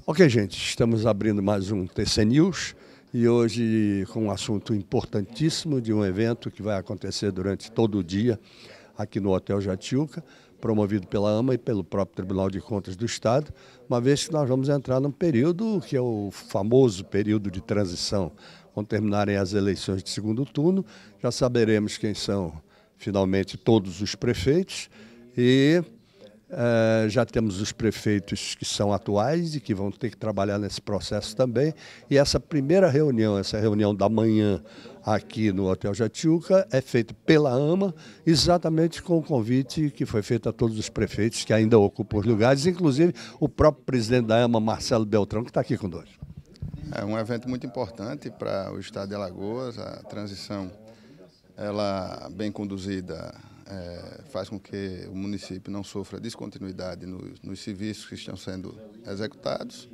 Ok, gente, estamos abrindo mais um TC News e hoje com um assunto importantíssimo de um evento que vai acontecer durante todo o dia aqui no Hotel Jatiuca, promovido pela AMA e pelo próprio Tribunal de Contas do Estado, uma vez que nós vamos entrar num período que é o famoso período de transição. Quando terminarem as eleições de segundo turno, já saberemos quem são finalmente todos os prefeitos e já temos os prefeitos que são atuais e que vão ter que trabalhar nesse processo também. E essa primeira reunião, essa reunião da manhã aqui no Hotel Jatiuca, é feita pela AMA, exatamente com o convite que foi feito a todos os prefeitos que ainda ocupam os lugares, inclusive o próprio presidente da AMA, Marcelo Beltrão, que está aqui conosco. É um evento muito importante para o estado de Alagoas. A transição, ela bem conduzida, faz com que o município não sofra descontinuidade nos serviços que estão sendo executados.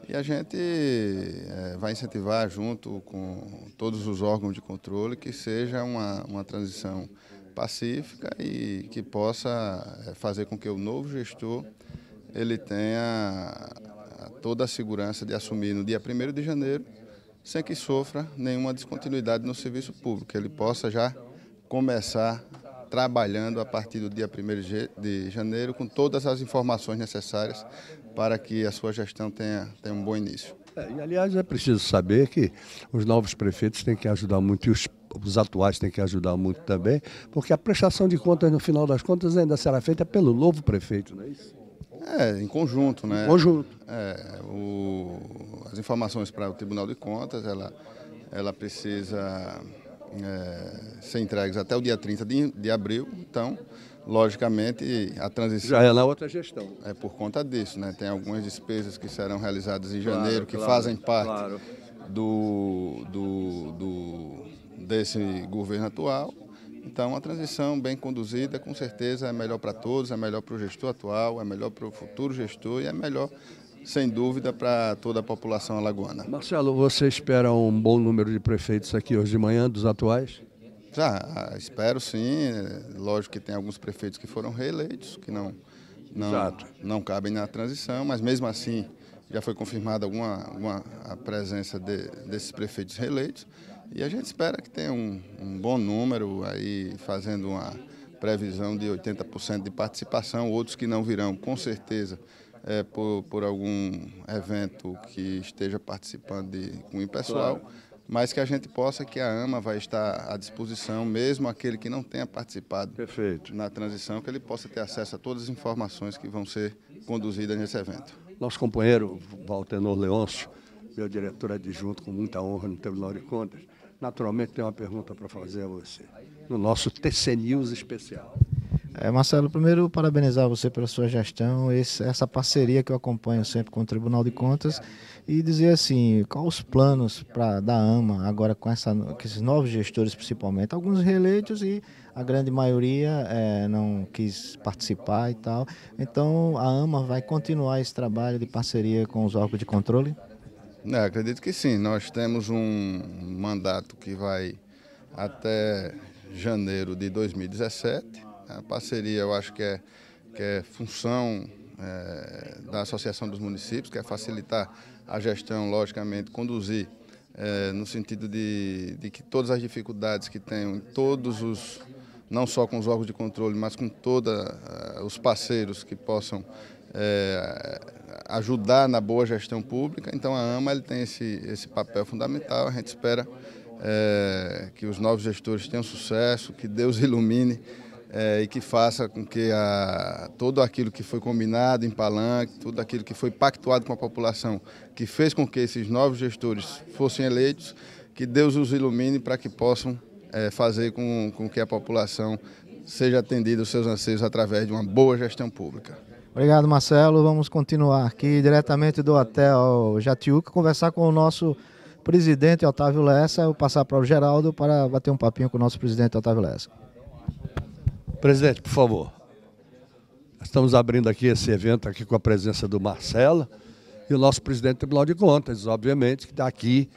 E a gente vai incentivar, junto com todos os órgãos de controle, que seja uma transição pacífica e que possa fazer com que o novo gestor ele tenha toda a segurança de assumir no dia 1º de janeiro, sem que sofra nenhuma descontinuidade no serviço público, que ele possa já começar trabalhando a partir do dia 1º de janeiro com todas as informações necessárias para que a sua gestão tenha um bom início. E, aliás, é preciso saber que os novos prefeitos têm que ajudar muito e os atuais têm que ajudar muito também, porque a prestação de contas, no final das contas, ainda será feita pelo novo prefeito, não é isso? Em conjunto, né? Em conjunto. As informações para o Tribunal de Contas, ela precisa ser entregues até o dia 30 de abril, então, logicamente, a transição... Já é na outra gestão. É por conta disso, né? Tem algumas despesas que serão realizadas em janeiro, que fazem parte desse governo atual. Então, a transição bem conduzida, com certeza, é melhor para todos, é melhor para o gestor atual, é melhor para o futuro gestor e é melhor, sem dúvida, para toda a população alagoana. Marcelo, você espera um bom número de prefeitos aqui hoje de manhã, dos atuais? Espero sim. Lógico que tem alguns prefeitos que foram reeleitos, que não cabem na transição, mas mesmo assim já foi confirmada a presença desses prefeitos reeleitos. E a gente espera que tenha um bom número, aí fazendo uma previsão de 80% de participação, outros que não virão, com certeza, por algum evento que esteja participando com o pessoal, mas que a gente possa, que a AMA vai estar à disposição, mesmo aquele que não tenha participado na transição, que ele possa ter acesso a todas as informações que vão ser conduzidas nesse evento. Nosso companheiro Valtenor Leôncio, meu diretor adjunto, com muita honra no Tribunal de Contas, naturalmente tem uma pergunta para fazer a você, no nosso TC News especial. Marcelo, primeiro parabenizar você pela sua gestão, essa parceria que eu acompanho sempre com o Tribunal de Contas e dizer assim, quais os planos da AMA agora com esses novos gestores principalmente, alguns reeleitos e a grande maioria não quis participar e tal. Então a AMA vai continuar esse trabalho de parceria com os órgãos de controle? Acredito que sim. Nós temos um mandato que vai até janeiro de 2017. A parceria, eu acho que é função da Associação dos Municípios, que é facilitar a gestão, logicamente, conduzir no sentido de que todas as dificuldades que tenham, não só com os órgãos de controle, mas com todos os parceiros que possam ajudar na boa gestão pública. Então a AMA ele tem esse papel fundamental. A gente espera que os novos gestores tenham sucesso, que Deus ilumine e que faça com que tudo aquilo que foi combinado em palanque, tudo aquilo que foi pactuado com a população, que fez com que esses novos gestores fossem eleitos, que Deus os ilumine para que possam fazer com que a população seja atendida os seus anseios através de uma boa gestão pública. Obrigado, Marcelo. Vamos continuar aqui diretamente do Hotel Jatiuca, conversar com o nosso presidente Otávio Lessa. Eu vou passar para o Geraldo para bater um papinho com o nosso presidente Otávio Lessa. Presidente, por favor. Estamos abrindo aqui esse evento aqui com a presença do Marcelo e o nosso presidente do Tribunal de Contas, obviamente, que está aqui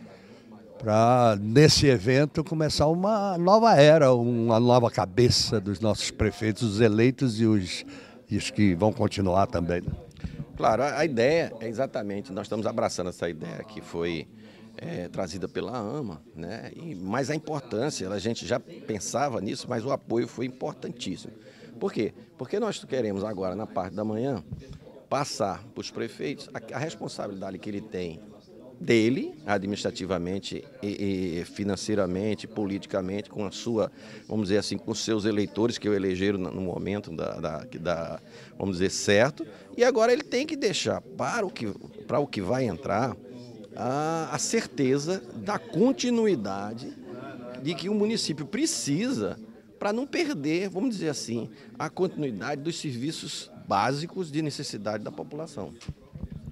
para, nesse evento, começar uma nova era, uma nova cabeça dos nossos prefeitos, os eleitos e os que vão continuar também. Claro, a ideia é exatamente, nós estamos abraçando essa ideia que foi trazida pela AMA, né? Mas a importância, a gente já pensava nisso, mas o apoio foi importantíssimo. Por quê? Porque nós queremos agora, na parte da manhã, passar para os prefeitos a responsabilidade que ele tem dele, administrativamente e financeiramente, politicamente, com a sua, vamos dizer assim, com os seus eleitores que o elegeram no momento vamos dizer, certo. E agora ele tem que deixar para o que vai entrar a certeza da continuidade de que o município precisa para não perder, vamos dizer assim, a continuidade dos serviços básicos de necessidade da população.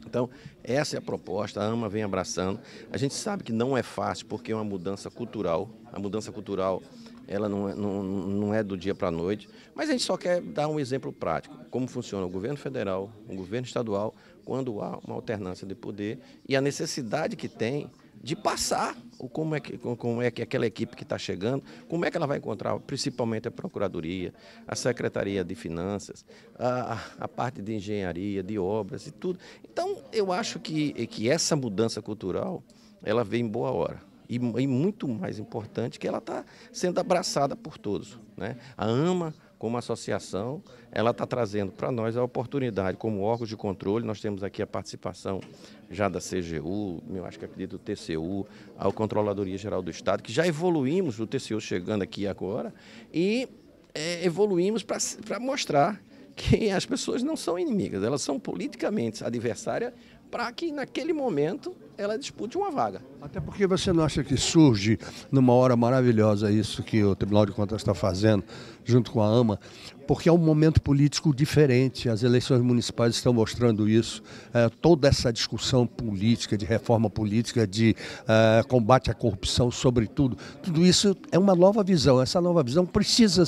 Então, essa é a proposta, a AMA vem abraçando. A gente sabe que não é fácil, porque é uma mudança cultural. A mudança cultural, ela não é do dia para a noite, mas a gente só quer dar um exemplo prático, como funciona o governo federal, o governo estadual, quando há uma alternância de poder e a necessidade que tem de passar como é que aquela equipe que está chegando, como é que ela vai encontrar, principalmente a Procuradoria, a Secretaria de Finanças, a parte de engenharia, de obras e tudo. Então, eu acho que essa mudança cultural, ela vem em boa hora. E muito mais importante que ela está sendo abraçada por todos, né? A AMA, como associação, ela está trazendo para nós a oportunidade, como órgãos de controle, nós temos aqui a participação já da CGU, eu acho que acredito do TCU, a Controladoria Geral do Estado, que já evoluímos, o TCU chegando aqui agora, e evoluímos para mostrar que as pessoas não são inimigas, elas são politicamente adversárias para que naquele momento ela dispute uma vaga. Até porque você não acha que surge numa hora maravilhosa isso que o Tribunal de Contas está fazendo, junto com a AMA, porque é um momento político diferente, as eleições municipais estão mostrando isso, toda essa discussão política, de reforma política, de combate à corrupção, sobretudo, tudo isso é uma nova visão, essa nova visão precisa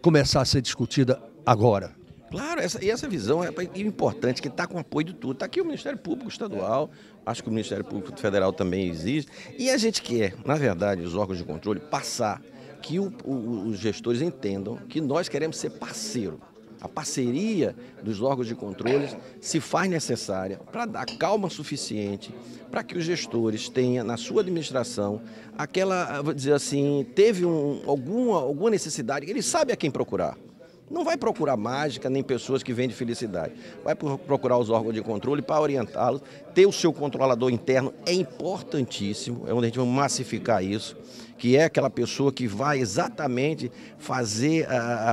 começar a ser discutida agora. Claro, essa visão é importante, que está com apoio de tudo. Está aqui o Ministério Público Estadual, acho que o Ministério Público Federal também existe. E a gente quer, na verdade, os órgãos de controle, passar que os gestores entendam que nós queremos ser parceiro. A parceria dos órgãos de controle se faz necessária para dar calma suficiente para que os gestores tenham na sua administração aquela, vou dizer assim, teve alguma necessidade, ele sabe a quem procurar. Não vai procurar mágica nem pessoas que vendem felicidade. Vai procurar os órgãos de controle para orientá-los. Ter o seu controlador interno é importantíssimo, é onde a gente vai massificar isso, que é aquela pessoa que vai exatamente fazer,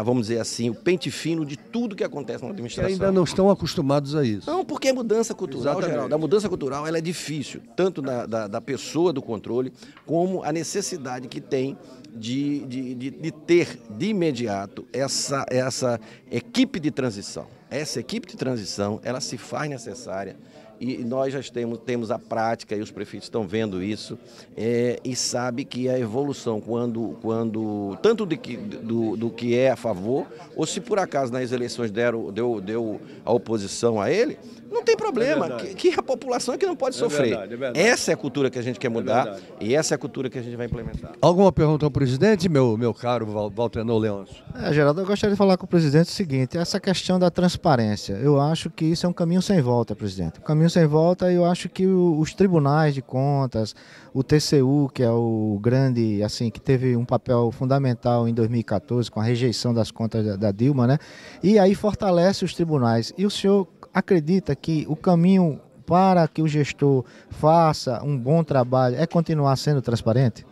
vamos dizer assim, o pente fino de tudo que acontece na administração. E ainda não estão acostumados a isso. Não, porque a mudança cultural, Geraldo, a mudança cultural ela é difícil, tanto da pessoa do controle, como a necessidade que tem de ter de imediato essa equipe de transição. Essa equipe de transição, ela se faz necessária e nós já temos a prática e os prefeitos estão vendo isso e sabe que a evolução, quando tanto do que é a favor, ou se por acaso nas eleições deu a oposição a ele, não tem problema, que a população é que não pode sofrer. É verdade. Essa é a cultura que a gente quer mudar e essa é a cultura que a gente vai implementar. Alguma pergunta ao presidente, meu caro Valtenor Leôncio? Geraldo, eu gostaria de falar com o presidente o seguinte, essa questão da transparência, eu acho que isso é um caminho sem volta, presidente. Um caminho sem volta, eu acho que os tribunais de contas, o TCU, que é o grande, assim, que teve um papel fundamental em 2014 com a rejeição das contas da Dilma, né? E aí fortalece os tribunais. E o senhor acredita que o caminho para que o gestor faça um bom trabalho é continuar sendo transparente?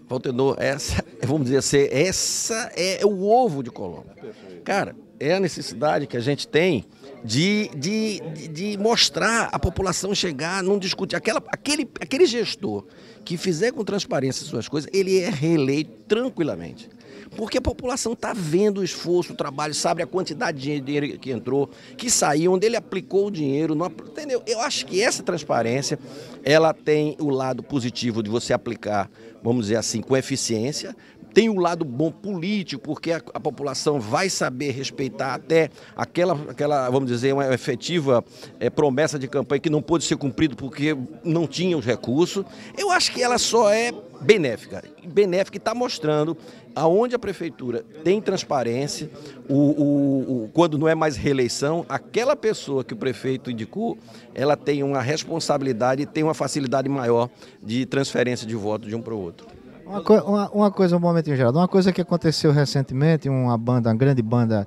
Valtenor, vamos dizer assim, essa é o ovo de Colombo. Cara, é a necessidade que a gente tem de mostrar a população chegar, não discutir. Aquele gestor que fizer com transparência suas coisas, ele é reeleito tranquilamente. Porque a população está vendo o esforço, o trabalho, sabe a quantidade de dinheiro que entrou, que saiu, onde ele aplicou o dinheiro, entendeu? Eu acho que essa transparência, ela tem o lado positivo de você aplicar, vamos dizer assim, com eficiência, tem o lado bom político, porque a população vai saber respeitar até aquela, vamos dizer, uma efetiva promessa de campanha que não pôde ser cumprida porque não tinha os recursos. Eu acho que ela só é benéfica. Benéfica e está mostrando aonde a prefeitura tem transparência, quando não é mais reeleição, aquela pessoa que o prefeito indicou, ela tem uma responsabilidade e tem uma facilidade maior de transferência de voto de um para o outro. Uma coisa, um momentinho, Geraldo, uma coisa que aconteceu recentemente, uma grande banda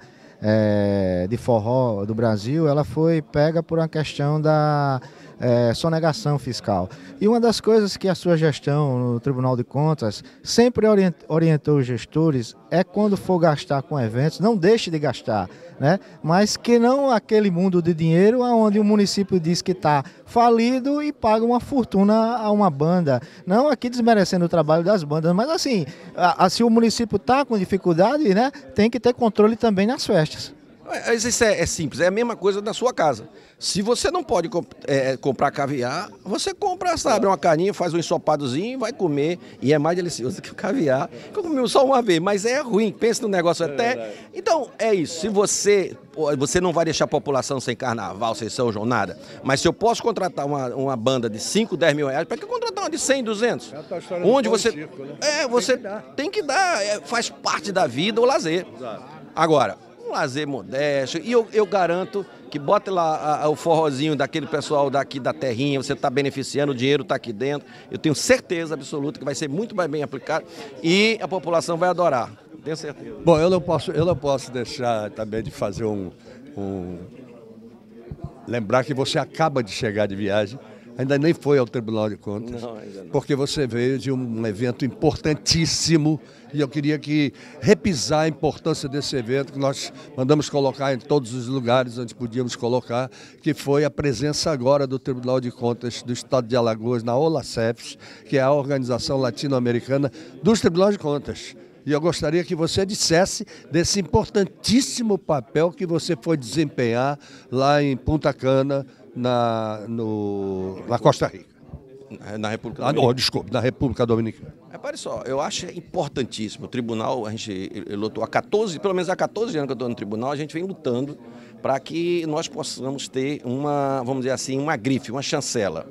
de forró do Brasil, ela foi pega por uma questão da sonegação fiscal. E uma das coisas que a sua gestão no Tribunal de Contas sempre orientou os gestores é quando for gastar com eventos, não deixe de gastar, né? Mas que não aquele mundo de dinheiro onde o município diz que está falido e paga uma fortuna a uma banda. Não aqui desmerecendo o trabalho das bandas, mas assim, se o município está com dificuldade, né, tem que ter controle também nas festas. Isso é simples, é a mesma coisa da sua casa. Se você não pode comprar caviar, você compra, sabe, uma carninha, faz um ensopadozinho e vai comer. E é mais delicioso que o caviar, que eu comi só uma vez, mas é ruim, pensa no negócio até. Então, é isso, se você não vai deixar a população sem carnaval, sem São João, nada. Mas se eu posso contratar uma banda de 5, 10 mil reais, para que contratar uma de 100, 200? Onde você... Circo, né? Você tem que dar, faz parte da vida o lazer. Agora... lazer modesto, e eu garanto que bota lá o forrozinho daquele pessoal daqui da terrinha, você está beneficiando, o dinheiro está aqui dentro, eu tenho certeza absoluta que vai ser muito mais bem aplicado e a população vai adorar, tenho certeza. Bom, eu não posso deixar também de fazer lembrar que você acaba de chegar de viagem, ainda nem foi ao Tribunal de Contas, não, ainda não. Porque você veio de um evento importantíssimo e eu queria repisar a importância desse evento que nós mandamos colocar em todos os lugares onde podíamos colocar, que foi a presença agora do Tribunal de Contas do Estado de Alagoas na OLACEFS, que é a Organização Latino-Americana dos Tribunais de Contas. E eu gostaria que você dissesse desse importantíssimo papel que você foi desempenhar lá em Punta Cana, na Costa Rica. Na República Dominicana. Desculpe, na República Dominicana. Olha só, eu acho importantíssimo. O tribunal, a gente lutou pelo menos há 14 anos que eu estou no tribunal, a gente vem lutando para que nós possamos ter vamos dizer assim, uma grife, uma chancela.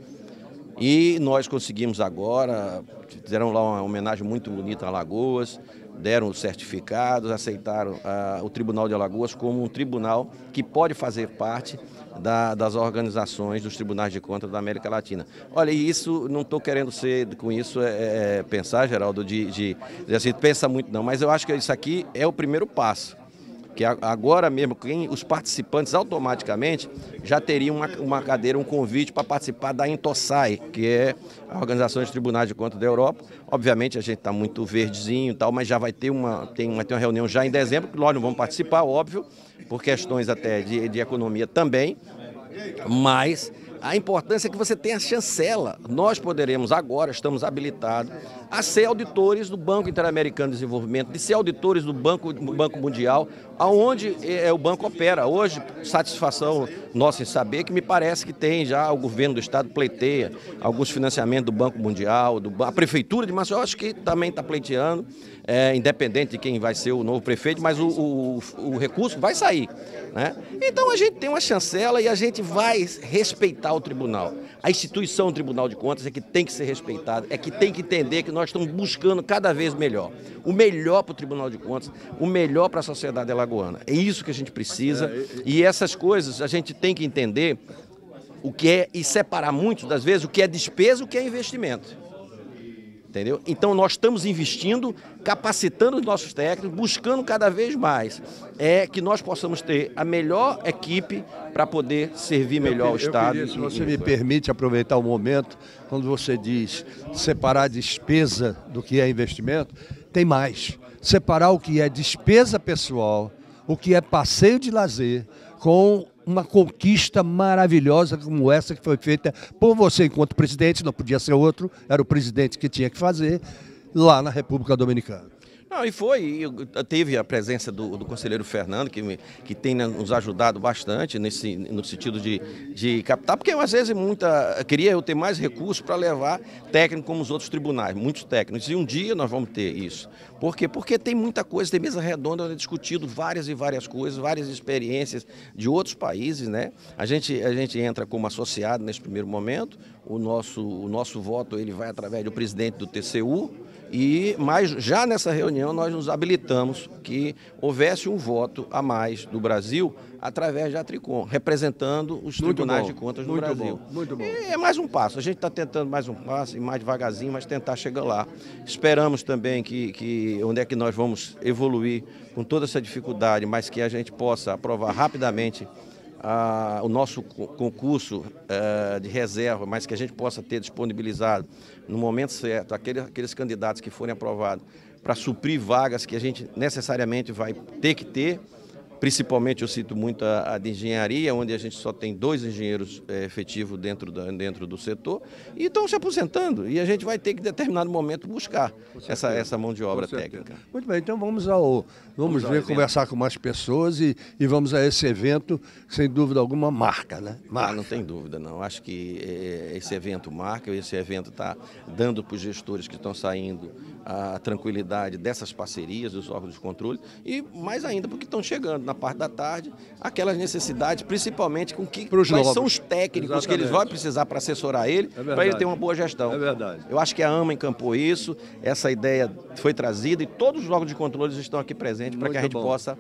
E nós conseguimos agora, fizeram lá uma homenagem muito bonita a Alagoas, deram os certificados, aceitaram o Tribunal de Alagoas como um tribunal que pode fazer parte das organizações dos tribunais de contas da América Latina. Olha, e isso, não estou querendo com isso pensar, Geraldo, de assim, pensa muito não, mas eu acho que isso aqui é o primeiro passo. Que agora mesmo, os participantes automaticamente já teriam uma cadeira, um convite para participar da Intosai, que é a Organização de Tribunais de Contas da Europa. Obviamente a gente está muito verdezinho e tal, mas já vai ter uma reunião já em dezembro, que nós não vamos participar, óbvio, por questões até de economia também, mas... a importância é que você tenha a chancela. Nós poderemos agora, estamos habilitados a ser auditores do Banco Interamericano de Desenvolvimento, de ser auditores do Banco Mundial, aonde o banco opera. Hoje, satisfação nossa em saber que me parece que tem já, o governo do estado pleiteia alguns financiamentos do Banco Mundial, a Prefeitura de Maceió, acho que também está pleiteando, independente de quem vai ser o novo prefeito, mas o recurso vai sair, né? Então a gente tem uma chancela e a gente vai respeitar o tribunal. A instituição do Tribunal de Contas é que tem que ser respeitada, é que tem que entender que nós estamos buscando cada vez melhor. O melhor para o Tribunal de Contas, o melhor para a sociedade alagoana. É isso que a gente precisa e essas coisas a gente tem que entender o que é e separar muito das vezes o que é despesa e o que é investimento. Entendeu? Então nós estamos investindo, capacitando os nossos técnicos, buscando cada vez mais que nós possamos ter a melhor equipe para poder servir melhor o Estado. Se você me permite aproveitar o momento, quando você diz separar a despesa do que é investimento, tem mais. Separar o que é despesa pessoal, o que é passeio de lazer, com uma conquista maravilhosa como essa que foi feita por você enquanto presidente, não podia ser outro, era o presidente que tinha que fazer, lá na República Dominicana. Não, teve a presença do conselheiro Fernando, que tem nos ajudado bastante no sentido de captar, porque às vezes queria eu ter mais recursos para levar técnico como os outros tribunais, muitos técnicos, e um dia nós vamos ter isso. Por quê? Porque tem muita coisa, tem mesa redonda onde é discutido várias e várias coisas, várias experiências de outros países, né? A gente entra como associado nesse primeiro momento, o nosso voto ele vai através do presidente do TCU, mas já nessa reunião nós nos habilitamos que houvesse um voto a mais do Brasil através da Tricom, representando os tribunais de contas do Brasil. Muito bom. É mais um passo, a gente está tentando mais um passo, e mais devagarzinho, mas tentar chegar lá. Esperamos também que onde é que nós vamos evoluir com toda essa dificuldade, mas que a gente possa aprovar rapidamente o nosso concurso de reserva, mas que a gente possa ter disponibilizado no momento certo aqueles candidatos que forem aprovados para suprir vagas que a gente necessariamente vai ter que ter. Principalmente eu cito muito a de engenharia, onde a gente só tem 2 engenheiros efetivos dentro do setor e estão se aposentando. E a gente vai ter que, em determinado momento, buscar essa mão de obra técnica. Muito bem, então vamos ver, conversar com mais pessoas e vamos a esse evento, sem dúvida alguma, marca, né? Marca. Não tem dúvida, não. Acho que esse evento marca, esse evento está dando para os gestores que estão saindo a tranquilidade dessas parcerias dos órgãos de controle e mais ainda porque estão chegando na parte da tarde aquelas necessidades, principalmente quais são os técnicos. Exatamente. Que eles vão precisar para assessorar ele, para ele ter uma boa gestão. É verdade. Eu acho que a AMA encampou isso, essa ideia foi trazida e todos os órgãos de controle estão aqui presentes para que a gente possa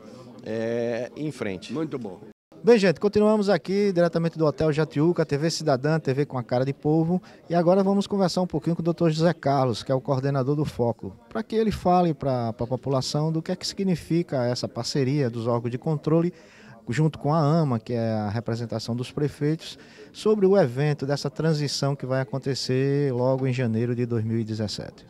ir em frente. Muito bom. Bem, gente, continuamos aqui diretamente do Hotel Jatiuca, TV Cidadã, TV com a cara de povo. E agora vamos conversar um pouquinho com o Dr. José Carlos, que é o coordenador do Foco, para que ele fale para a população do que é que significa essa parceria dos órgãos de controle, junto com a AMA, que é a representação dos prefeitos, sobre o evento dessa transição que vai acontecer logo em janeiro de 2017.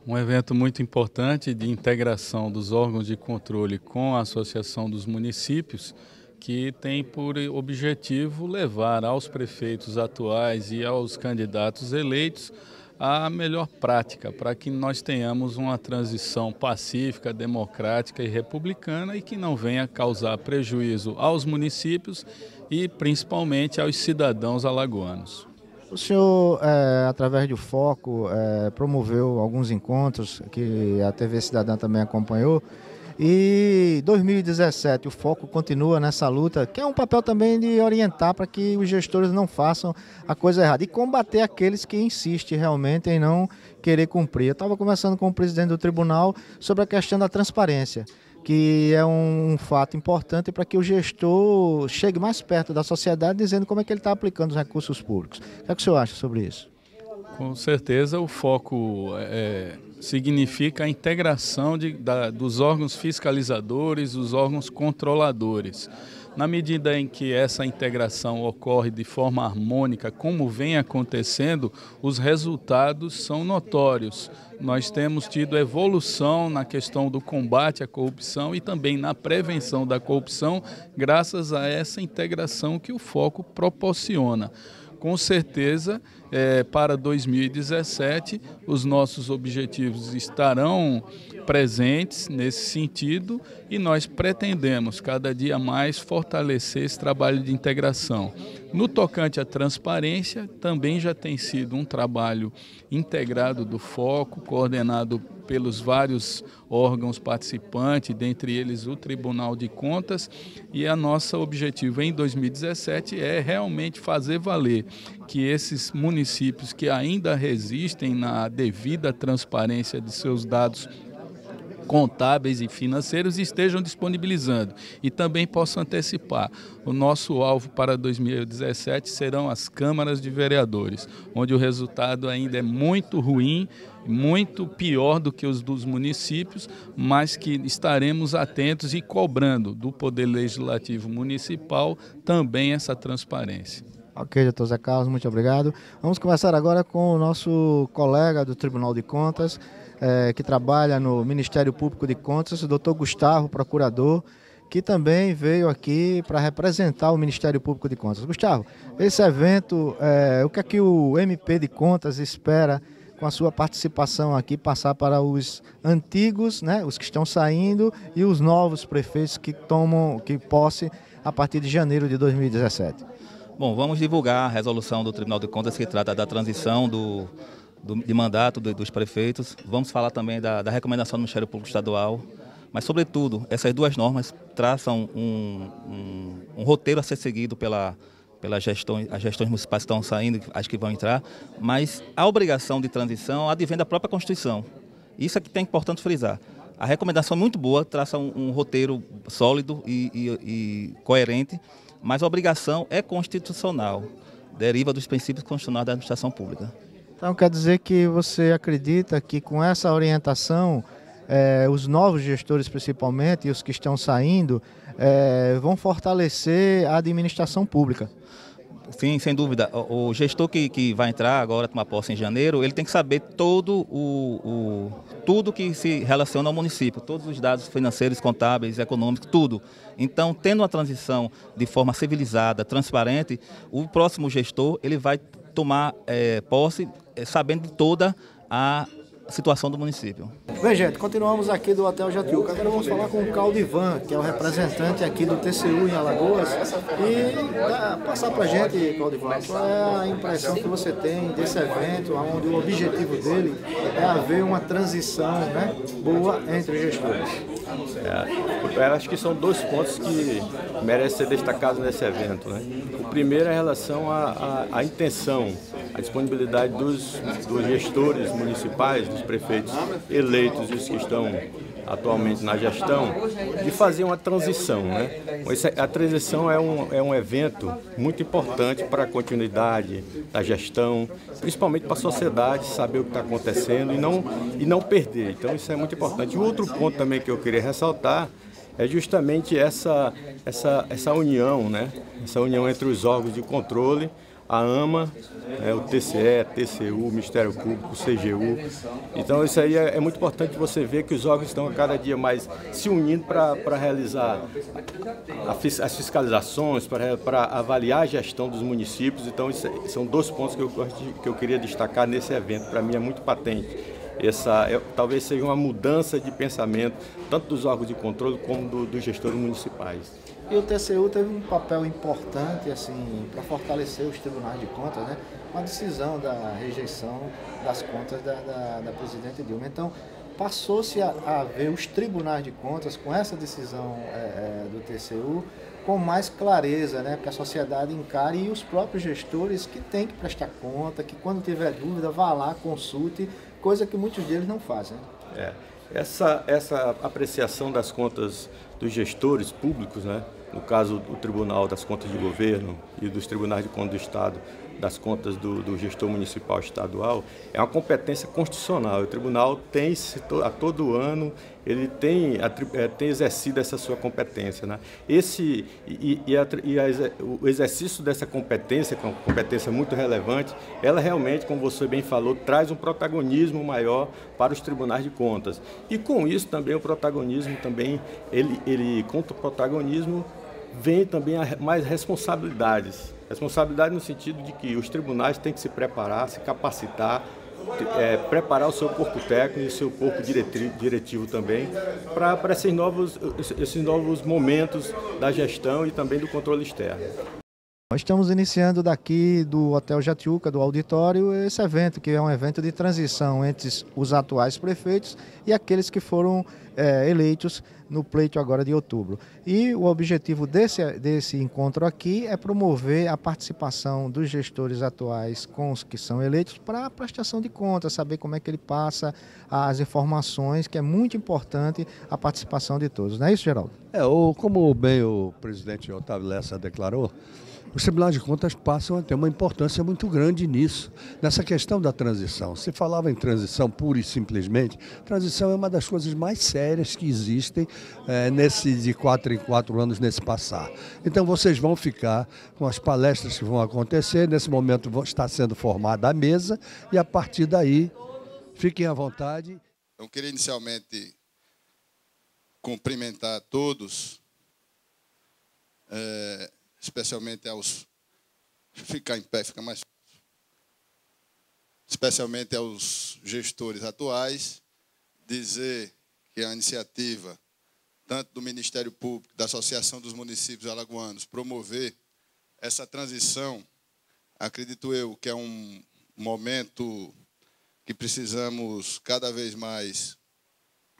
Um evento muito importante de integração dos órgãos de controle com a Associação dos Municípios, que tem por objetivo levar aos prefeitos atuais e aos candidatos eleitos a melhor prática para que nós tenhamos uma transição pacífica, democrática e republicana e que não venha causar prejuízo aos municípios e principalmente aos cidadãos alagoanos. O senhor, através do Foco, promoveu alguns encontros que a TV Cidadã também acompanhou. E 2017 o Foco continua nessa luta, que é um papel também de orientar para que os gestores não façam a coisa errada e combater aqueles que insistem realmente em não querer cumprir. Eu estava conversando com o presidente do tribunal sobre a questão da transparência, que é um fato importante para que o gestor chegue mais perto da sociedade dizendo como é que ele está aplicando os recursos públicos. O que é que o senhor acha sobre isso? Com certeza o Foco significa a integração dos órgãos fiscalizadores, dos órgãos controladores. Na medida em que essa integração ocorre de forma harmônica, como vem acontecendo, os resultados são notórios. Nós temos tido evolução na questão do combate à corrupção e também na prevenção da corrupção, graças a essa integração que o Foco proporciona. Com certeza, para 2017, os nossos objetivos estarão presentes nesse sentido e nós pretendemos cada dia mais fortalecer esse trabalho de integração. No tocante à transparência, também já tem sido um trabalho integrado do Foco, coordenado pelos vários órgãos participantes, dentre eles o Tribunal de Contas, e a nosso objetivo em 2017 é realmente fazer valer que esses municípios que ainda resistem na devida transparência de seus dados contábeis e financeiros estejam disponibilizando e também posso antecipar. O nosso alvo para 2017 serão as câmaras de vereadores, onde o resultado ainda é muito ruim, muito pior do que os dos municípios, mas que estaremos atentos e cobrando do Poder Legislativo Municipal também essa transparência. Ok, doutor Zé Carlos, muito obrigado. Vamos conversar agora com o nosso colega do Tribunal de Contas, que trabalha no Ministério Público de Contas, o doutor Gustavo, procurador, que também veio aqui para representar o Ministério Público de Contas. Gustavo, esse evento, o que é que o MP de Contas espera com a sua participação aqui, passar para os antigos, né, os que estão saindo, e os novos prefeitos que tomam posse a partir de janeiro de 2017. Bom, vamos divulgar a resolução do Tribunal de Contas que trata da transição de mandato dos prefeitos. Vamos falar também da recomendação do Ministério Público Estadual. Mas, sobretudo, essas duas normas traçam um roteiro a ser seguido pelas gestões municipais que estão saindo, as que vão entrar, mas a obrigação de transição advém da própria Constituição. Isso é que é importante frisar. A recomendação é muito boa, traça um roteiro sólido e coerente, mas a obrigação é constitucional, deriva dos princípios constitucionais da administração pública. Então, quer dizer que você acredita que com essa orientação, os novos gestores principalmente e os que estão saindo vão fortalecer a administração pública? Sim, sem dúvida. O gestor que vai entrar agora, tomar posse em janeiro, ele tem que saber tudo que se relaciona ao município, todos os dados financeiros, contábeis, econômicos, tudo. Então, tendo uma transição de forma civilizada, transparente, o próximo gestor ele vai tomar posse sabendo de toda a situação do município. Bem, gente, continuamos aqui do Hotel Jatiuca. Agora vamos falar com o Caldivan, que é o representante aqui do TCU em Alagoas. E passar para a gente, Caldivan, qual é a impressão que você tem desse evento, onde o objetivo dele é haver uma transição, né, boa entre os gestores? Eu acho que são dois pontos que merecem ser destacados nesse evento, né? O primeiro é em relação à intenção, à disponibilidade dos gestores municipais, dos prefeitos eleitos e os que estão atualmente na gestão, de fazer uma transição, né? A transição é um evento muito importante para a continuidade da gestão, principalmente para a sociedade saber o que está acontecendo e não perder. Então isso é muito importante. E outro ponto também que eu queria ressaltar é justamente essa união, né? Essa união entre os órgãos de controle, a AMA, o TCE, TCU, Ministério Público, CGU. Então isso aí é muito importante você ver que os órgãos estão a cada dia mais se unindo para realizar as fiscalizações, para avaliar a gestão dos municípios. Então são dois pontos que eu queria destacar nesse evento. Para mim é muito patente. Talvez seja uma mudança de pensamento, tanto dos órgãos de controle como dos gestores municipais. E o TCU teve um papel importante assim, para fortalecer os tribunais de contas, né? Com a decisão da rejeição das contas da presidente Dilma. Então, passou-se a ver os tribunais de contas com essa decisão do TCU com mais clareza, né? Porque a sociedade encare e os próprios gestores que têm que prestar conta, que quando tiver dúvida, vá lá, consulte, coisa que muitos deles não fazem. Essa apreciação das contas dos gestores públicos, né? No caso o Tribunal das Contas de Governo e dos Tribunais de Contas do Estado, das contas do gestor municipal estadual, é uma competência constitucional. O tribunal tem, a todo ano, ele tem exercido essa sua competência, né? O exercício dessa competência, que é uma competência muito relevante, ela realmente, como você bem falou, traz um protagonismo maior para os tribunais de contas. E com isso também o protagonismo, contra o protagonismo, vem também mais responsabilidades. Responsabilidade no sentido de que os tribunais têm que se preparar, se capacitar, preparar o seu corpo técnico e o seu corpo diretivo também para esses novos momentos da gestão e também do controle externo. Nós estamos iniciando daqui do Hotel Jatiuca, do auditório, esse evento, que é um evento de transição entre os atuais prefeitos e aqueles que foram eleitos no pleito agora de outubro. E o objetivo desse encontro aqui é promover a participação dos gestores atuais com os que são eleitos para a prestação de contas, saber como é que ele passa as informações, que é muito importante a participação de todos. Não é isso, Geraldo? Como bem o presidente Otávio Lessa declarou, os tribunais de contas passam a ter uma importância muito grande nisso, nessa questão da transição. Se falava em transição pura e simplesmente, transição é uma das coisas mais sérias que existem de 4 em 4 anos nesse passar. Então vocês vão ficar com as palestras que vão acontecer, nesse momento está sendo formada a mesa e a partir daí, fiquem à vontade. Eu queria inicialmente cumprimentar a todos, especialmente aos... Ficar em pé, fica mais fácil. especialmente aos gestores atuais, dizer que a iniciativa, tanto do Ministério Público, da Associação dos Municípios Alagoanos, promover essa transição, acredito eu que é um momento que precisamos cada vez mais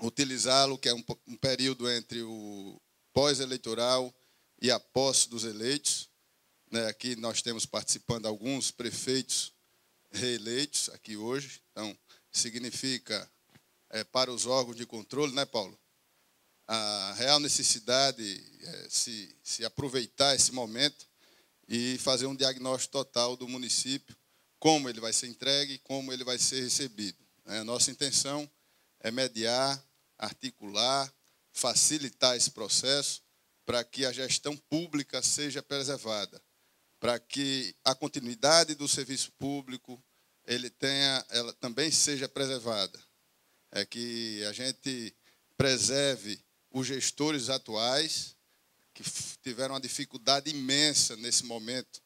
utilizá-lo, que é um período entre o pós-eleitoral e a posse dos eleitos. Aqui nós temos participando alguns prefeitos reeleitos aqui hoje, então significa para os órgãos de controle, né, Paulo? A real necessidade é se aproveitar esse momento e fazer um diagnóstico total do município, como ele vai ser entregue, como ele vai ser recebido. A nossa intenção é mediar, articular, facilitar esse processo para que a gestão pública seja preservada, para que a continuidade do serviço público ela também seja preservada. É que a gente preserve os gestores atuais, que tiveram uma dificuldade imensa nesse momento,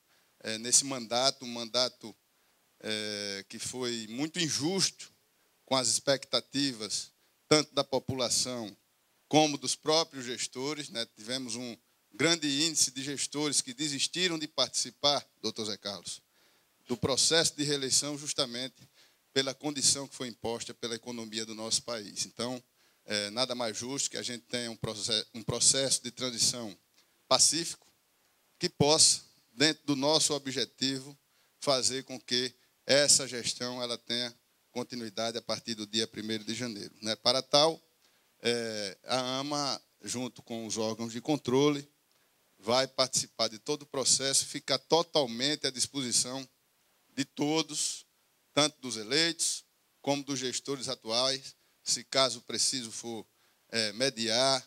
nesse mandato, um mandato que foi muito injusto com as expectativas, tanto da população como dos próprios gestores. Tivemos um grande índice de gestores que desistiram de participar, doutor Zé Carlos, do processo de reeleição justamente pela condição que foi imposta pela economia do nosso país. Então, nada mais justo que a gente tenha um processo de transição pacífico que possa, dentro do nosso objetivo, fazer com que essa gestão ela tenha continuidade a partir do dia 1º de janeiro. Para tal, a AMA, junto com os órgãos de controle, vai participar de todo o processo, ficar totalmente à disposição de todos, tanto dos eleitos como dos gestores atuais, se caso preciso for mediar,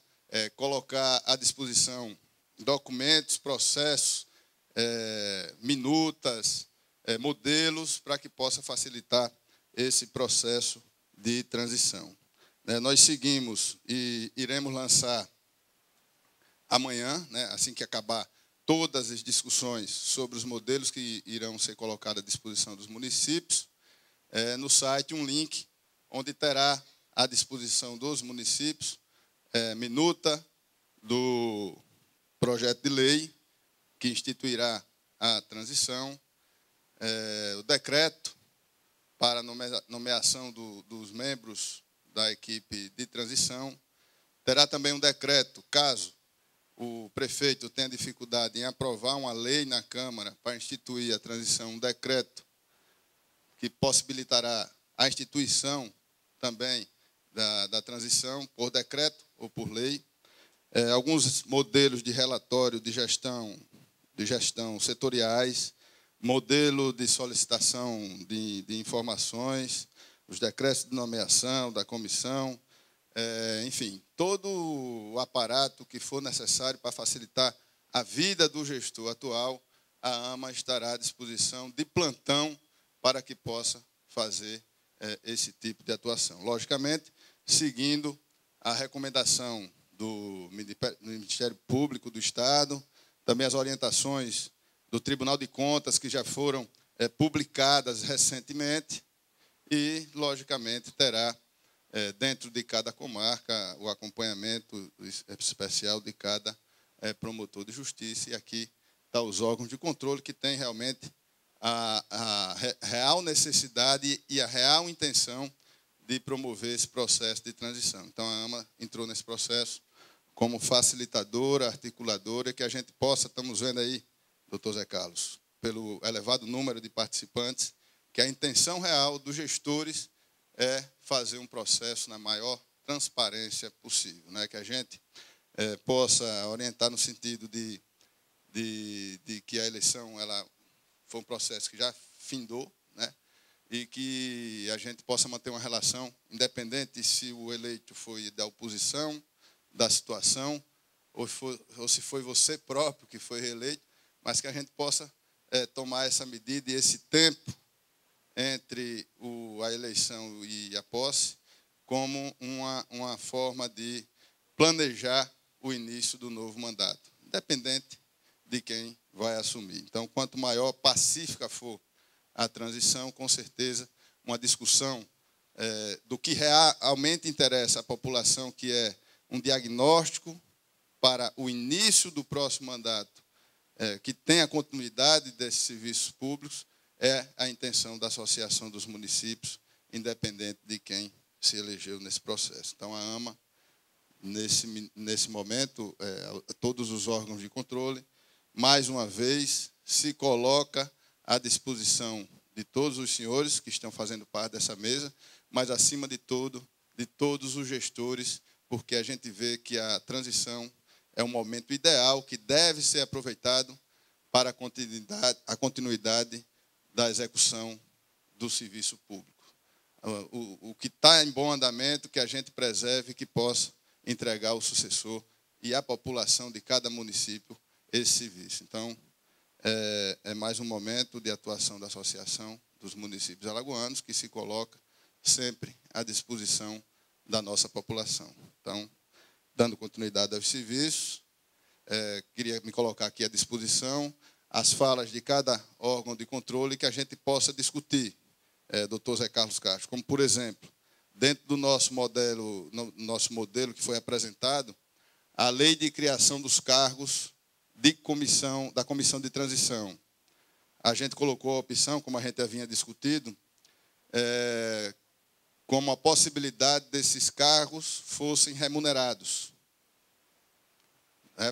colocar à disposição documentos, processos, minutas, modelos, para que possa facilitar esse processo de transição. Nós seguimos e iremos lançar amanhã, assim que acabar todas as discussões sobre os modelos que irão ser colocados à disposição dos municípios, no site um link onde terá à disposição dos municípios minuta do projeto de lei que instituirá a transição, o decreto para nomeação dos membros da equipe de transição, terá também um decreto, caso o prefeito tenha dificuldade em aprovar uma lei na Câmara para instituir a transição, um decreto que possibilitará a instituição também da transição, por decreto ou por lei. Alguns modelos de relatório de gestão setoriais, modelo de solicitação de informações, os decretos de nomeação da comissão, enfim, todo o aparato que for necessário para facilitar a vida do gestor atual, a AMA estará à disposição de plantão para que possa fazer esse tipo de atuação. Logicamente, seguindo a recomendação do Ministério Público do Estado, também as orientações do Tribunal de Contas, que já foram publicadas recentemente, e, logicamente, terá, dentro de cada comarca, o acompanhamento especial de cada promotor de justiça. E aqui estão os órgãos de controle que têm realmente a real necessidade e a real intenção de promover esse processo de transição. Então, a AMA entrou nesse processo como facilitadora, articuladora, que a gente possa, estamos vendo aí, doutor Zé Carlos, pelo elevado número de participantes, que a intenção real dos gestores é fazer um processo na maior transparência possível, que a gente possa orientar no sentido de que a eleição ela foi um processo que já findou, e que a gente possa manter uma relação, independente se o eleito foi da oposição, da situação, ou se foi você próprio que foi reeleito, mas que a gente possa tomar essa medida e esse tempo entre a eleição e a posse como uma forma de planejar o início do novo mandato, independente de quem vai assumir. Então, quanto maior pacífica for a transição, com certeza uma discussão do que realmente interessa à população, que é um diagnóstico para o início do próximo mandato, que tenha continuidade desses serviços públicos, é a intenção da Associação dos Municípios, independente de quem se elegeu nesse processo. Então, a AMA, nesse momento, todos os órgãos de controle, mais uma vez, se coloca à disposição de todos os senhores que estão fazendo parte dessa mesa, mas, acima de tudo, de todos os gestores, porque a gente vê que a transição é um momento ideal que deve ser aproveitado para a continuidade da execução do serviço público. O que está em bom andamento, que a gente preserve e que possa entregar ao sucessor e à população de cada município esse serviço. Então, é mais um momento de atuação da Associação dos Municípios Alagoanos, que se coloca sempre à disposição da nossa população. Então, dando continuidade aos serviços, queria me colocar aqui à disposição as falas de cada órgão de controle que a gente possa discutir, doutor Zé Carlos Castro, como, por exemplo, dentro do nosso modelo que foi apresentado, a lei de criação dos cargos da comissão de transição. A gente colocou a opção, como a gente havia discutido, como a possibilidade desses cargos fossem remunerados,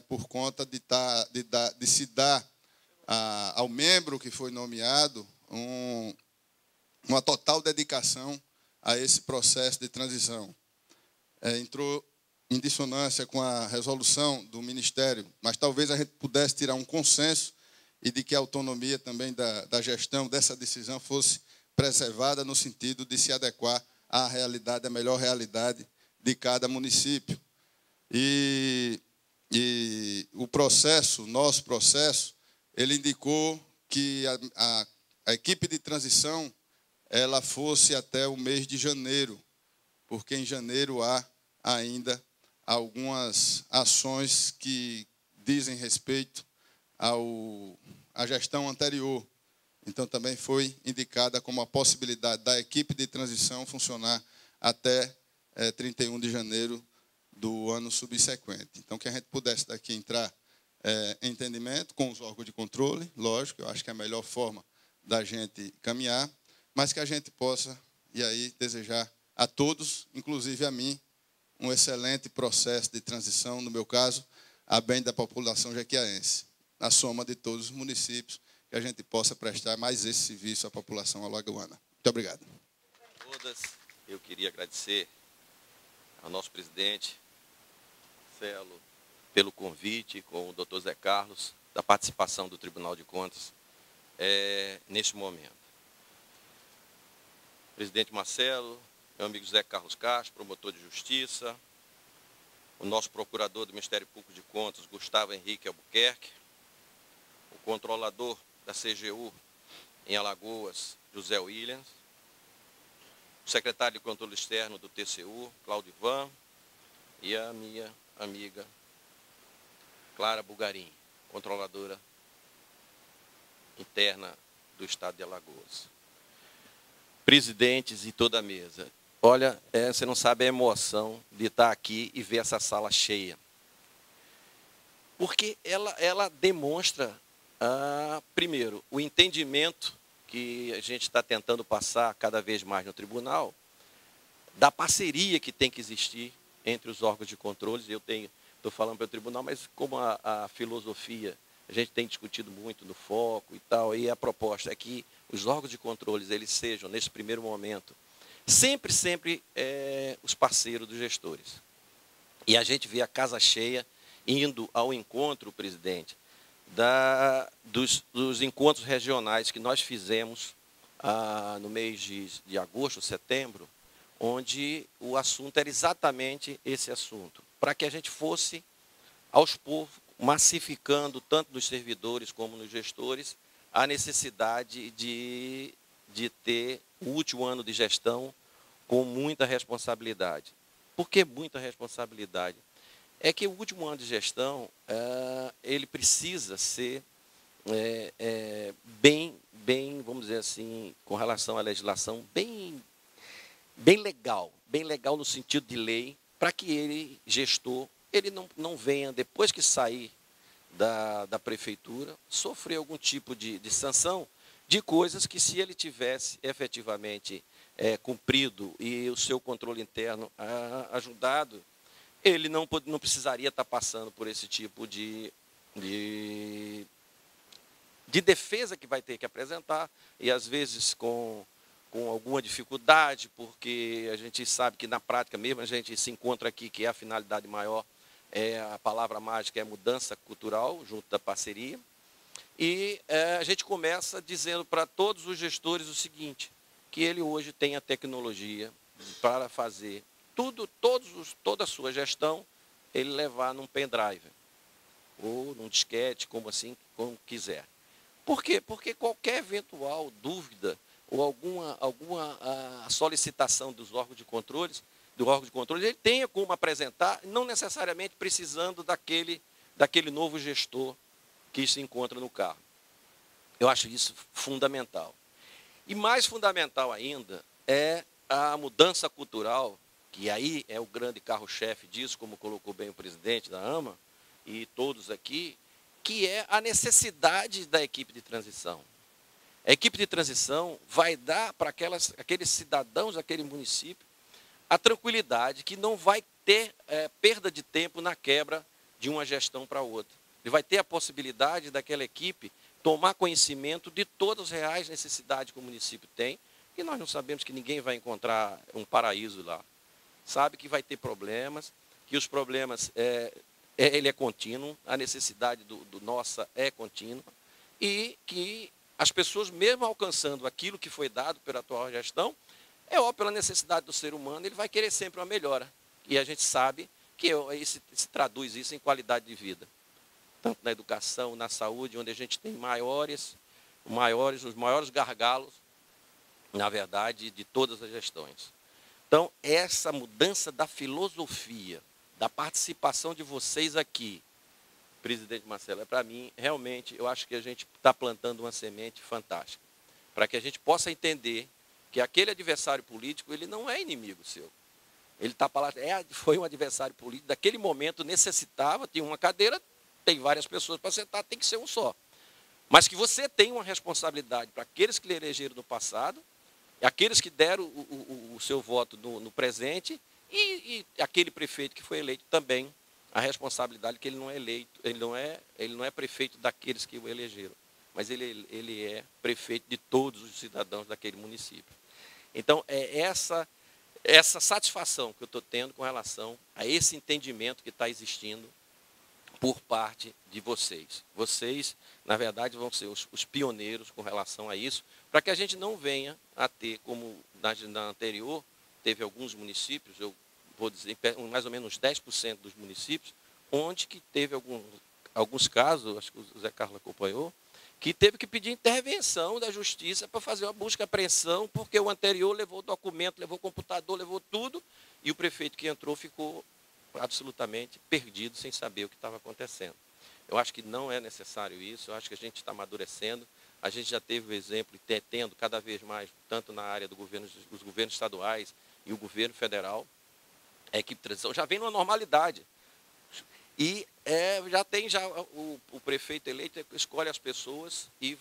por conta de se dar ao membro que foi nomeado uma total dedicação a esse processo de transição. Entrou em dissonância com a resolução do Ministério, mas talvez a gente pudesse tirar um consenso e de que a autonomia também da gestão dessa decisão fosse preservada no sentido de se adequar à realidade, à melhor realidade de cada município. E o processo, nosso processo, ele indicou que a equipe de transição ela fosse até o mês de janeiro, porque em janeiro há ainda algumas ações que dizem respeito à gestão anterior. Então, também foi indicada como a possibilidade da equipe de transição funcionar até 31 de janeiro do ano subsequente. Então, que a gente pudesse daqui entrar em entendimento com os órgãos de controle, lógico, eu acho que é a melhor forma da gente caminhar, mas que a gente possa, e aí, desejar a todos, inclusive a mim, um excelente processo de transição, no meu caso, a bem da população jequiaense, na soma de todos os municípios, que a gente possa prestar mais esse serviço à população alagoana. Muito obrigado. Todas, eu queria agradecer ao nosso presidente, Marcelo, pelo convite, com o doutor Zé Carlos, da participação do Tribunal de Contas neste momento. Presidente Marcelo, meu amigo Zé Carlos Castro, promotor de justiça, o nosso procurador do Ministério Público de Contas, Gustavo Henrique Albuquerque, o controlador da CGU em Alagoas, José Williams, o secretário de Controle Externo do TCU, Cláudio Ivan, e a minha amiga Clara Bugarim, controladora interna do Estado de Alagoas. Presidentes e toda a mesa, olha, você não sabe a emoção de estar aqui e ver essa sala cheia. Porque ela demonstra, primeiro, o entendimento que a gente está tentando passar cada vez mais no tribunal, da parceria que tem que existir entre os órgãos de controle. Eu estou falando para o tribunal, mas como a filosofia, a gente tem discutido muito no foco e tal, e a proposta é que os órgãos de controles, eles sejam, nesse primeiro momento, sempre os parceiros dos gestores. E a gente vê a casa cheia indo ao encontro, presidente, dos encontros regionais que nós fizemos no mês de agosto, setembro, onde o assunto era exatamente esse assunto, para que a gente fosse, aos poucos, massificando, tanto nos servidores como nos gestores, a necessidade de ter o último ano de gestão com muita responsabilidade. Por que muita responsabilidade? É que o último ano de gestão, ele precisa ser bem, vamos dizer assim, com relação à legislação, bem legal no sentido de lei, para que ele, gestor, ele não venha, depois que sair da prefeitura, sofrer algum tipo de sanção de coisas que, se ele tivesse efetivamente cumprido e o seu controle interno ajudado, ele não precisaria estar passando por esse tipo de defesa que vai ter que apresentar, e às vezes com alguma dificuldade, porque a gente sabe que na prática mesmo a gente se encontra aqui que a finalidade maior, a palavra mágica é mudança cultural, junto da parceria, e a gente começa dizendo para todos os gestores o seguinte, que ele hoje tem a tecnologia para fazer toda a sua gestão, ele levar num pendrive, ou num disquete, como quiser. Por quê? Porque qualquer eventual dúvida ou alguma solicitação dos órgãos de controle, ele tenha como apresentar, não necessariamente precisando daquele novo gestor que se encontra no carro. Eu acho isso fundamental. E mais fundamental ainda é a mudança cultural, que aí é o grande carro-chefe disso, como colocou bem o presidente da AMA, e todos aqui, que é a necessidade da equipe de transição. A equipe de transição vai dar para aqueles cidadãos daquele município a tranquilidade que não vai ter perda de tempo na quebra de uma gestão para outra. Ele vai ter a possibilidade daquela equipe tomar conhecimento de todas as reais necessidades que o município tem, e nós não sabemos que ninguém vai encontrar um paraíso lá. Sabe que vai ter problemas, que os problemas ele é contínuo, a necessidade do nossa é contínua, e que as pessoas, mesmo alcançando aquilo que foi dado pela atual gestão, óbvio, pela necessidade do ser humano, ele vai querer sempre uma melhora. E a gente sabe que se traduz isso em qualidade de vida. Tanto na educação, na saúde, onde a gente tem os maiores gargalos, na verdade, de todas as gestões. Então, essa mudança da filosofia, da participação de vocês aqui, presidente Marcelo, para mim, realmente, eu acho que a gente está plantando uma semente fantástica, para que a gente possa entender que aquele adversário político, ele não é inimigo seu. Ele foi um adversário político, daquele momento necessitava, tinha uma cadeira, tem várias pessoas para sentar, tem que ser um só. Mas que você tem uma responsabilidade para aqueles que lhe elegeram no passado, aqueles que deram o seu voto no presente, e aquele prefeito que foi eleito também, a responsabilidade que ele não é eleito, ele não é prefeito daqueles que o elegeram, mas ele é prefeito de todos os cidadãos daquele município. Então, é essa satisfação que eu estou tendo com relação a esse entendimento que está existindo por parte de vocês. Vocês, na verdade, vão ser os pioneiros com relação a isso, para que a gente não venha a ter, como na anterior, teve alguns municípios, eu vou dizer, mais ou menos 10% dos municípios, onde que teve alguns casos, acho que o Zé Carlos acompanhou, que teve que pedir intervenção da justiça para fazer uma busca e apreensão, porque o anterior levou documento, levou computador, levou tudo, e o prefeito que entrou ficou absolutamente perdido, sem saber o que estava acontecendo. Eu acho que não é necessário isso, eu acho que a gente está amadurecendo, a gente já teve o exemplo, tendo cada vez mais, tanto na área dos governos estaduais e o governo federal, a equipe de transição já vem numa normalidade. E o prefeito eleito escolhe as pessoas e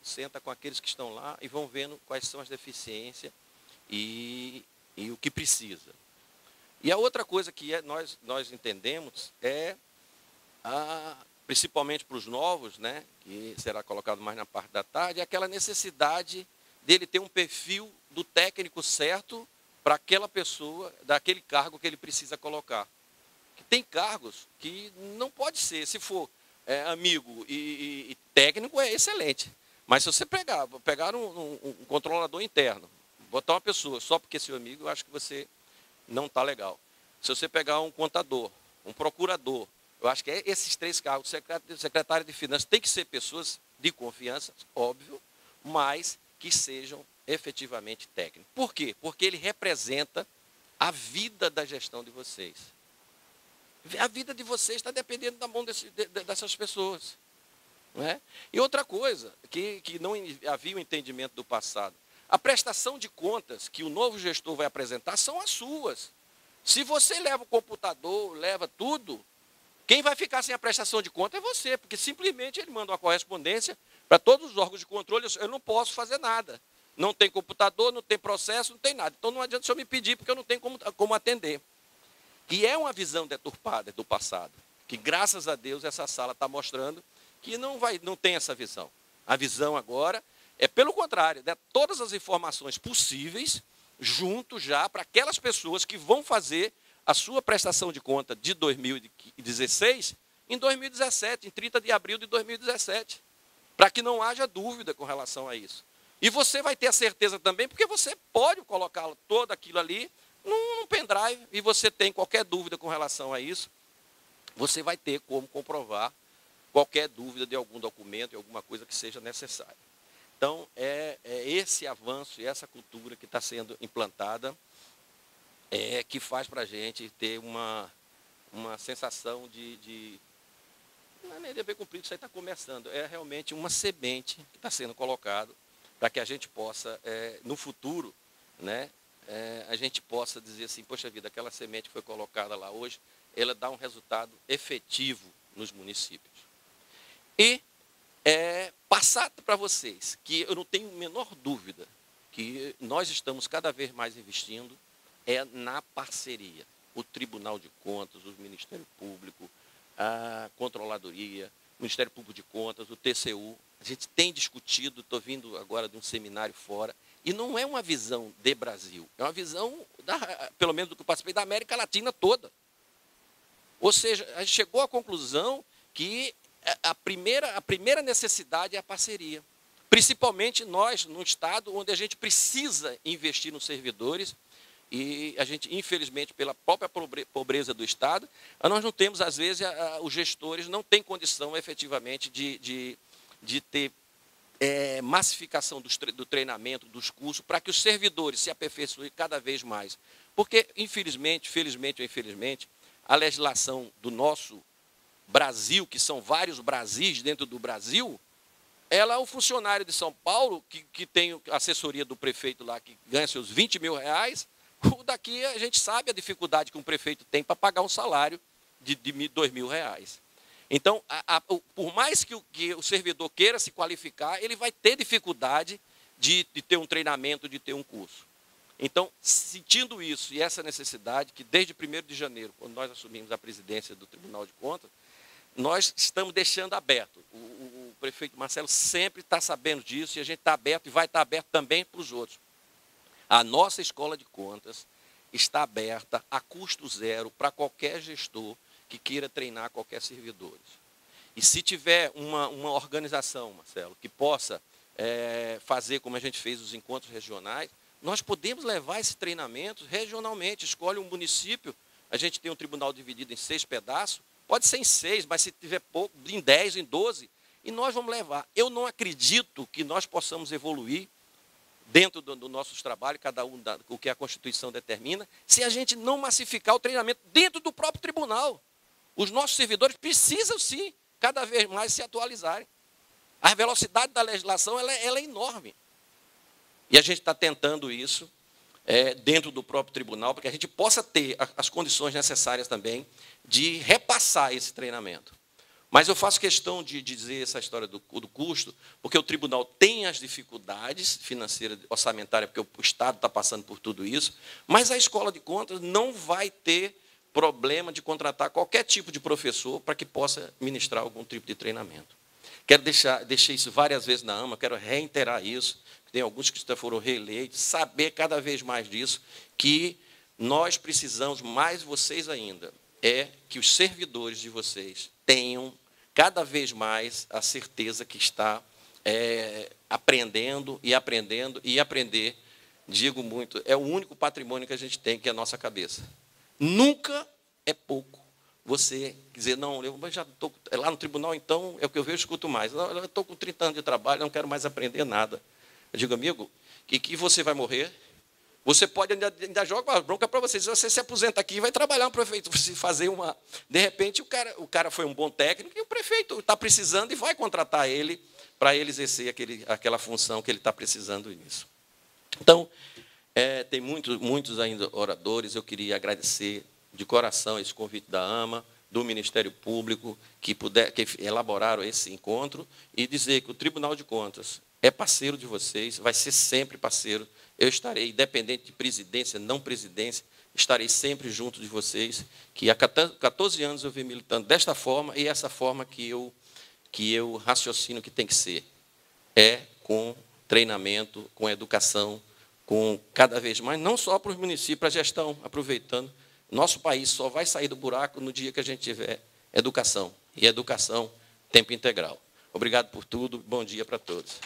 senta com aqueles que estão lá e vão vendo quais são as deficiências e o que precisa. E a outra coisa que nós entendemos principalmente para os novos, né, que será colocado mais na parte da tarde, é aquela necessidade dele ter um perfil do técnico certo para aquela pessoa, daquele cargo que ele precisa colocar. Tem cargos que não pode ser, se for amigo e técnico, é excelente. Mas se você pegar um controlador interno, botar uma pessoa só porque é seu amigo, eu acho que você não está legal. Se você pegar um contador, um procurador, eu acho que esses três cargos, secretário de Finanças, tem que ser pessoas de confiança, óbvio, mas que sejam efetivamente técnicos. Por quê? Porque ele representa a vida da gestão de vocês. A vida de vocês está dependendo da mão dessas pessoas. Não é? E outra coisa, que não havia o entendimento do passado. A prestação de contas que o novo gestor vai apresentar são as suas. Se você leva o computador, leva tudo, quem vai ficar sem a prestação de conta é você, porque simplesmente ele manda uma correspondência para todos os órgãos de controle, eu não posso fazer nada. Não tem computador, não tem processo, não tem nada. Então não adianta o senhor me pedir, porque eu não tenho como atender. E é uma visão deturpada do passado, que graças a Deus essa sala está mostrando que não tem essa visão. A visão agora é pelo contrário, né? Todas as informações possíveis, junto já para aquelas pessoas que vão fazer a sua prestação de conta de 2016 em 2017, em 30 de abril de 2017, para que não haja dúvida com relação a isso. E você vai ter a certeza também, porque você pode colocar todo aquilo ali num pendrive, e você tem qualquer dúvida com relação a isso, você vai ter como comprovar qualquer dúvida de algum documento, de alguma coisa que seja necessária. Então, é esse avanço e essa cultura que está sendo implantada que faz para a gente ter uma sensação de não é nem dever cumprido, isso aí está começando, é realmente uma semente que está sendo colocada para que a gente possa, no futuro, né, a gente possa dizer assim, poxa vida, aquela semente que foi colocada lá hoje, ela dá um resultado efetivo nos municípios. E passar para vocês que eu não tenho a menor dúvida que nós estamos cada vez mais investindo na parceria. O Tribunal de Contas, o Ministério Público, a Controladoria, o Ministério Público de Contas, o TCU. A gente tem discutido, estou vindo agora de um seminário fora, e não é uma visão de Brasil, é uma visão, pelo menos do que eu participei, da América Latina toda. Ou seja, a gente chegou à conclusão que a primeira necessidade é a parceria. Principalmente nós, num estado onde a gente precisa investir nos servidores, e a gente, infelizmente, pela própria pobreza do estado, nós não temos, às vezes, os gestores não têm condição, efetivamente, de ter massificação do treinamento, dos cursos, para que os servidores se aperfeiçoem cada vez mais. Porque, infelizmente, felizmente ou infelizmente, a legislação do nosso Brasil, que são vários Brasis dentro do Brasil, o funcionário de São Paulo, que tem a assessoria do prefeito lá, que ganha seus 20 mil reais, daqui a gente sabe a dificuldade que um prefeito tem para pagar um salário de 2 mil reais. Então, por mais que o servidor queira se qualificar, ele vai ter dificuldade de ter um treinamento, de ter um curso. Então, sentindo isso e essa necessidade, que desde 1º de janeiro, quando nós assumimos a presidência do Tribunal de Contas, nós estamos deixando aberto. O prefeito Marcelo sempre está sabendo disso e a gente está aberto e vai estar aberto também para os outros. A nossa escola de contas está aberta a custo zero para qualquer gestor que queira treinar qualquer servidor. E se tiver uma organização, Marcelo, que possa fazer como a gente fez os encontros regionais, nós podemos levar esse treinamento regionalmente. Escolhe um município, a gente tem um tribunal dividido em 6 pedaços, pode ser em 6, mas se tiver pouco, em 10, em 12, e nós vamos levar. Eu não acredito que nós possamos evoluir dentro do nossos trabalhos, cada um o que a Constituição determina, se a gente não massificar o treinamento dentro do próprio tribunal. Os nossos servidores precisam, sim, cada vez mais se atualizarem. A velocidade da legislação ela é enorme. E a gente está tentando isso dentro do próprio tribunal, para que a gente possa ter as condições necessárias também de repassar esse treinamento. Mas eu faço questão de dizer essa história do custo, porque o tribunal tem as dificuldades financeiras, orçamentárias, porque o Estado está passando por tudo isso, mas a escola de contas não vai ter problema de contratar qualquer tipo de professor para que possa ministrar algum tipo de treinamento. Quero deixei isso várias vezes na AMA, quero reiterar isso, tem alguns que já foram reeleitos, saber cada vez mais disso, que nós precisamos, mais vocês ainda, que os servidores de vocês tenham cada vez mais a certeza que está aprendendo e aprendendo e aprender. Digo muito, é o único patrimônio que a gente tem, que é a nossa cabeça. Nunca é pouco você dizer, não, eu já estou lá no tribunal, então é o que eu vejo, escuto mais. Não, eu estou com 30 anos de trabalho, não quero mais aprender nada. Eu digo, amigo, que você vai morrer, Você pode ainda jogar uma bronca para você. Se você se aposenta aqui, vai trabalhar no prefeito, fazer uma... De repente, o cara foi um bom técnico e o prefeito está precisando e vai contratar ele para ele exercer aquela função que ele está precisando nisso. Então, tem muitos ainda oradores. Eu queria agradecer de coração esse convite da AMA, do Ministério Público, que elaboraram esse encontro, e dizer que o Tribunal de Contas é parceiro de vocês, vai ser sempre parceiro. Eu estarei, independente de presidência, não presidência, estarei sempre junto de vocês, que há 14 anos eu venho militando desta forma, e essa forma que eu raciocino que tem que ser. É com treinamento, com educação, com cada vez mais, não só para os municípios, para a gestão, aproveitando. Nosso país só vai sair do buraco no dia que a gente tiver educação. E educação, tempo integral. Obrigado por tudo. Bom dia para todos.